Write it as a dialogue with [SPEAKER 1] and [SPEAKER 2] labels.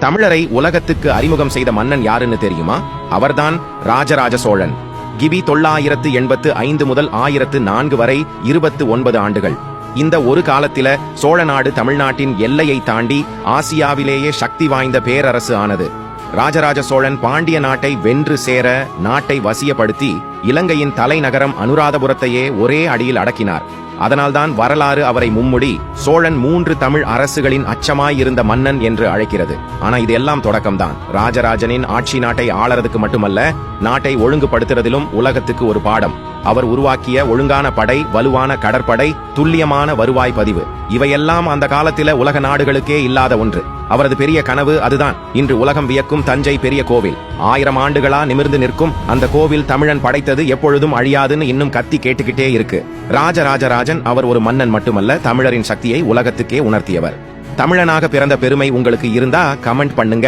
[SPEAKER 1] தமிழரை உலகத்துக்கு அறிமுகம் செய்த மன்னன் யாருன்னு தெரியுமா? அவர்தான் ராஜராஜ சோழன். கிபி 985 முதல் 1004 வரை 29 ஆண்டுகள். இந்த ஒரு காலத்தில சோழ நாடு தமிழ்நாட்டின் எல்லையை தாண்டி ஆசியாவிலேயே சக்தி வாய்ந்த பேரரசு ஆனது. ராஜராஜ சோழன் பாண்டிய நாட்டை வென்று சேர நாட்டை வசியப்படுத்தி இலங்கையின் தலைநகரம் அனுராதபுரத்தையே ஒரே அடியில் அடக்கினார். அதனால்தான் வரலாறு அவரை மும்முடி சோழன் 3 தமிழ் அரசுகளின் அச்சமாயிருந்த மன்னன் என்று அழைக்கிறது. ஆனா இது எல்லாம் தொடக்கம்தான். ராஜராஜனின் ஆட்சி நாட்டை ஆளறதுக்கு மட்டுமல்ல, நாட்டை ஒழுங்குபடுத்துறதிலும் உலகத்துக்கு ஒரு பாடம். அவர் உருவாக்கிய ஒழுங்கான படை, வலுவான கடற்படை, துல்லியமான வருவாய் பதிவு, இவையெல்லாம் அந்த காலத்தில உலக நாடுகளுக்கே இல்லாத ஒன்று. அவரது பெரிய கனவு அதுதான். இன்று உலகம் வியக்கும் தஞ்சை பெரிய கோவில் 1000 ஆண்டுகளா நிமிர்ந்து நிற்கும் அந்த கோவில் தமிழன் படைத்தது எப்பொழுதும் அழியாதுன்னு இன்னும் கத்தி கேட்டுக்கிட்டே இருக்கு. ராஜராஜன் அவர் ஒரு மன்னன் மட்டுமல்ல, தமிழரின் சக்தியை உலகத்துக்கே உணர்த்தியவர். தமிழனாக பிறந்த பெருமை உங்களுக்கு இருந்தா கமெண்ட் பண்ணுங்க.